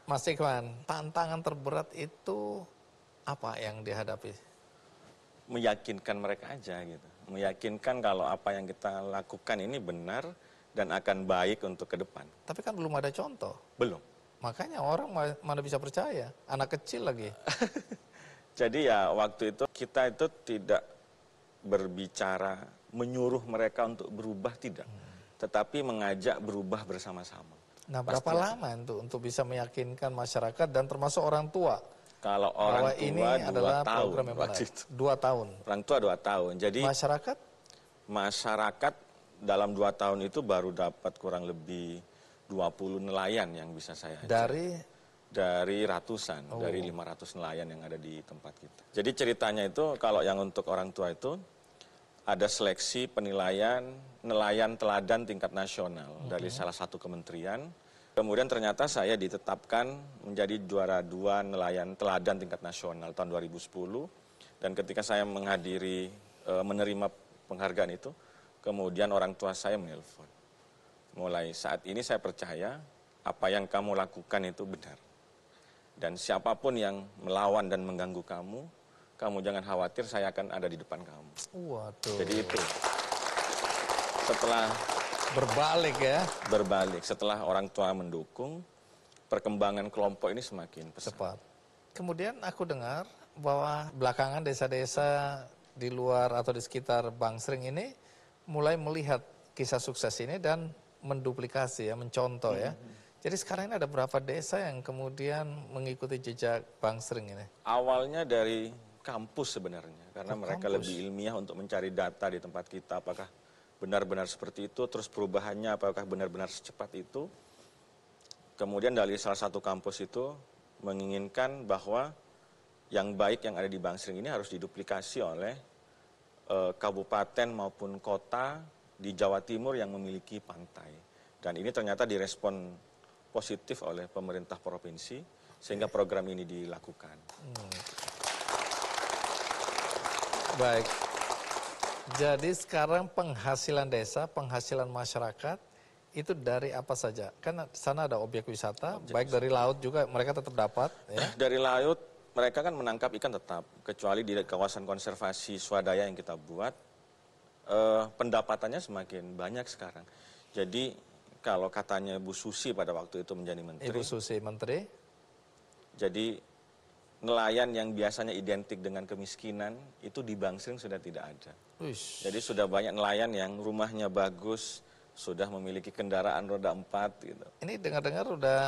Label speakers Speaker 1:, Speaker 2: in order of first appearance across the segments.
Speaker 1: Mas Ikhwan, tantangan terberat itu apa yang dihadapi?
Speaker 2: Meyakinkan mereka aja gitu. Meyakinkan kalau apa yang kita lakukan ini benar dan akan baik untuk ke depan.
Speaker 1: Tapi kan belum ada contoh.
Speaker 2: Belum.
Speaker 1: Makanya orang mana bisa percaya, anak kecil lagi.
Speaker 2: Jadi ya waktu itu kita itu tidak berbicara menyuruh mereka untuk berubah, tidak. Tetapi mengajak berubah bersama-sama.
Speaker 1: Nah, berapa lama untuk bisa meyakinkan masyarakat dan termasuk orang tua?
Speaker 2: Kalau orang
Speaker 1: bahwa
Speaker 2: tua
Speaker 1: ini
Speaker 2: 2
Speaker 1: adalah
Speaker 2: tahun
Speaker 1: program yang benar.
Speaker 2: waktu itu.
Speaker 1: 2 tahun.
Speaker 2: Orang tua 2 tahun. Jadi masyarakat dalam 2 tahun itu baru dapat kurang lebih 20 nelayan yang bisa saya ajak. Dari ratusan, dari 500 nelayan yang ada di tempat kita. Jadi ceritanya itu kalau yang untuk orang tua itu ada seleksi penilaian nelayan teladan tingkat nasional dari salah satu kementerian. Kemudian ternyata saya ditetapkan menjadi juara 2 nelayan teladan tingkat nasional tahun 2010. Dan ketika saya menghadiri, menerima penghargaan itu, kemudian orang tua saya menelpon. Mulai saat ini saya percaya apa yang kamu lakukan itu benar. Dan siapapun yang melawan dan mengganggu kamu jangan khawatir, saya akan ada di depan kamu.
Speaker 1: Waduh.
Speaker 2: Jadi itu. Setelah
Speaker 1: berbalik ya.
Speaker 2: Berbalik. Setelah orang tua mendukung, perkembangan kelompok ini semakin pesat.
Speaker 1: Cepat. Kemudian aku dengar bahwa belakangan desa-desa di luar atau di sekitar Bangsering ini mulai melihat kisah sukses ini dan menduplikasi ya, mencontoh ya. Jadi sekarang ini ada berapa desa yang kemudian mengikuti jejak Bangsering ini?
Speaker 2: Awalnya dari kampus sebenarnya, karena mereka lebih ilmiah untuk mencari data di tempat kita, apakah benar-benar seperti itu, terus perubahannya apakah benar-benar secepat itu. Kemudian dari salah satu kampus itu menginginkan bahwa yang baik yang ada di Bangsering ini harus diduplikasi oleh kabupaten maupun kota di Jawa Timur yang memiliki pantai. Dan ini ternyata direspon positif oleh pemerintah provinsi, sehingga program ini dilakukan.
Speaker 1: Baik. Jadi sekarang penghasilan desa, penghasilan masyarakat, itu dari apa saja? Kan sana ada objek wisata, baik dari laut juga mereka tetap dapat. Ya?
Speaker 2: Dari laut, mereka kan menangkap ikan tetap, kecuali di kawasan konservasi swadaya yang kita buat, pendapatannya semakin banyak sekarang. Jadi kalau katanya Bu Susi pada waktu itu menjadi menteri.
Speaker 1: Ibu Susi menteri.
Speaker 2: Jadi nelayan yang biasanya identik dengan kemiskinan itu di Bangsering sudah tidak ada.
Speaker 1: Uish.
Speaker 2: Jadi sudah banyak nelayan yang rumahnya bagus, sudah memiliki kendaraan roda 4 gitu.
Speaker 1: Ini dengar-dengar udah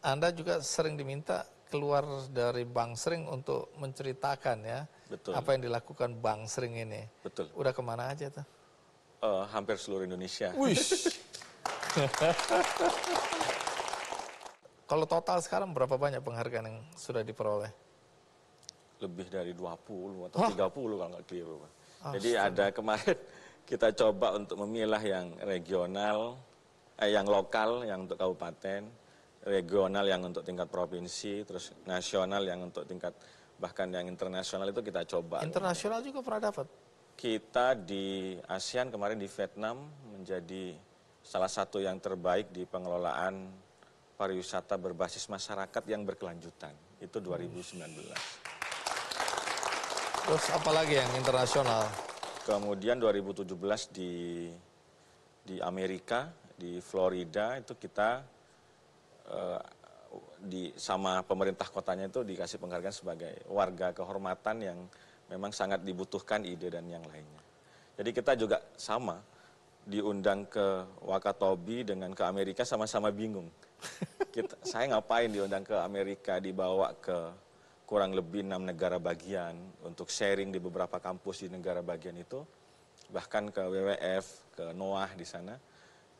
Speaker 1: Anda juga sering diminta keluar dari Bangsering untuk menceritakan ya.
Speaker 2: Betul.
Speaker 1: Apa yang dilakukan Bangsering ini.
Speaker 2: Betul.
Speaker 1: Udah kemana aja tuh?
Speaker 2: Hampir seluruh Indonesia.
Speaker 1: Wish. Kalau total sekarang berapa banyak penghargaan yang sudah diperoleh?
Speaker 2: Lebih dari 20 atau 30 kalau nggak keliru. Jadi ada kemarin kita coba untuk memilah yang regional, yang lokal, yang untuk kabupaten, regional yang untuk tingkat provinsi, terus nasional yang untuk tingkat bahkan yang internasional itu kita coba.
Speaker 1: Internasional juga pernah dapat?
Speaker 2: Kita di ASEAN kemarin di Vietnam menjadi salah satu yang terbaik di pengelolaan pariwisata berbasis masyarakat yang berkelanjutan. Itu 2019.
Speaker 1: Terus apa lagi yang internasional?
Speaker 2: Kemudian 2017 di Amerika, di Florida itu kita sama pemerintah kotanya itu dikasih penghargaan sebagai warga kehormatan yang memang sangat dibutuhkan ide dan yang lainnya. Jadi kita juga sama diundang ke Wakatobi dengan ke Amerika sama-sama bingung. Saya ngapain diundang ke Amerika, dibawa ke kurang lebih 6 negara bagian untuk sharing di beberapa kampus di negara bagian itu, bahkan ke WWF, ke NOAA di sana.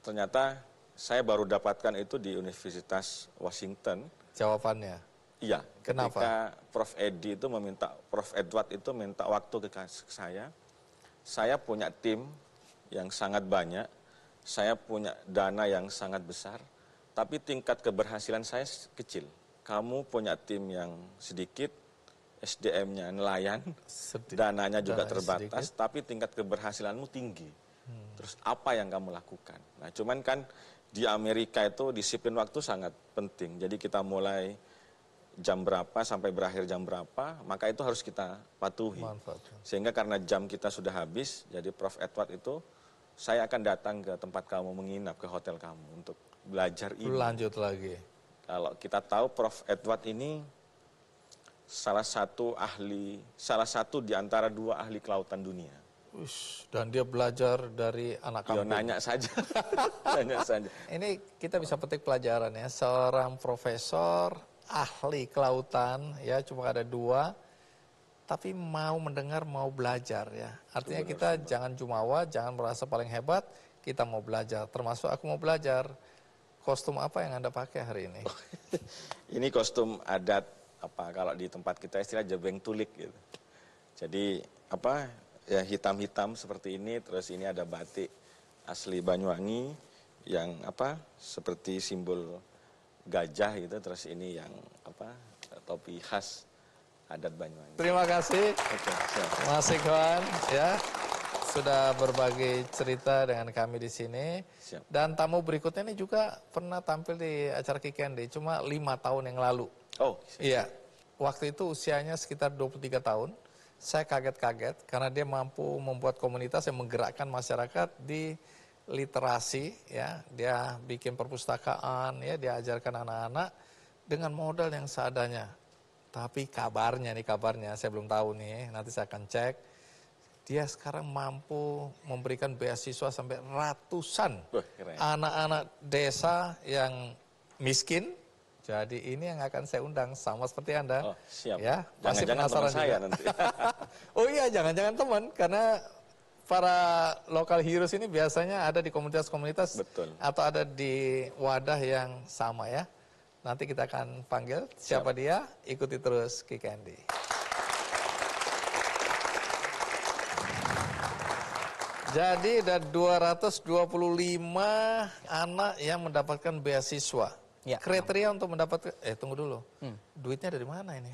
Speaker 2: Ternyata saya baru dapatkan itu di Universitas Washington.
Speaker 1: Jawabannya?
Speaker 2: Iya.
Speaker 1: Kenapa?
Speaker 2: Ketika Prof. Edward itu minta waktu ke saya. Saya punya tim yang sangat banyak, saya punya dana yang sangat besar, tapi tingkat keberhasilan saya kecil. Kamu punya tim yang sedikit, SDM-nya nelayan, dananya juga terbatas, tapi tingkat keberhasilanmu tinggi. Terus apa yang kamu lakukan? Nah, cuman kan di Amerika itu disiplin waktu sangat penting. Jadi kita mulai jam berapa sampai berakhir jam berapa, maka itu harus kita patuhi. Sehingga karena jam kita sudah habis, jadi Prof. Edward itu, saya akan datang ke tempat kamu menginap, ke hotel kamu untuk belajar ini.
Speaker 1: Lanjut lagi.
Speaker 2: Kalau kita tahu Prof. Edward ini salah satu di antara 2 ahli kelautan dunia.
Speaker 1: Dan dia belajar dari anak kampung.
Speaker 2: Nanya saja. Nanya saja.
Speaker 1: Ini kita bisa petik pelajaran ya, seorang profesor ahli kelautan ya, cuma ada 2, tapi mau mendengar, mau belajar ya. Artinya kita jangan jumawa, jangan merasa paling hebat, kita mau belajar. Termasuk aku mau belajar. Kostum apa yang Anda pakai hari ini?
Speaker 2: Ini kostum adat, kalau di tempat kita istilah jebeng tulik gitu. Jadi ya hitam-hitam seperti ini, terus ini ada batik asli Banyuwangi yang seperti simbol gajah gitu, terus ini yang topi khas adat Banyuwangi.
Speaker 1: Terima kasih Mas Ikhwan ya, sudah berbagi cerita dengan kami di sini.
Speaker 2: Siap.
Speaker 1: Dan tamu berikutnya ini juga pernah tampil di acara Ki Kendi, cuma 5 tahun yang lalu.
Speaker 2: Oh
Speaker 1: iya, waktu itu usianya sekitar 23 tahun. Saya kaget-kaget karena dia mampu membuat komunitas yang menggerakkan masyarakat di literasi ya. Dia bikin perpustakaan ya, dia ajarkan anak-anak dengan modal yang seadanya. Tapi kabarnya saya belum tahu nih, nanti saya akan cek. Dia sekarang mampu memberikan beasiswa sampai ratusan anak-anak desa yang miskin. Jadi ini yang akan saya undang, sama seperti Anda.
Speaker 2: Oh, siap.
Speaker 1: Ya, pasti
Speaker 2: jangan-jangan
Speaker 1: penasaran
Speaker 2: teman saya
Speaker 1: juga.
Speaker 2: nanti.
Speaker 1: Oh iya, jangan-jangan teman, karena para local heroes ini biasanya ada di komunitas-komunitas atau ada di wadah yang sama ya. Nanti kita akan panggil siapa dia, ikuti terus Ki Kendi. Jadi ada 225 anak yang mendapatkan beasiswa. Ya. Kriteria untuk mendapatkan, tunggu dulu, duitnya dari mana ini?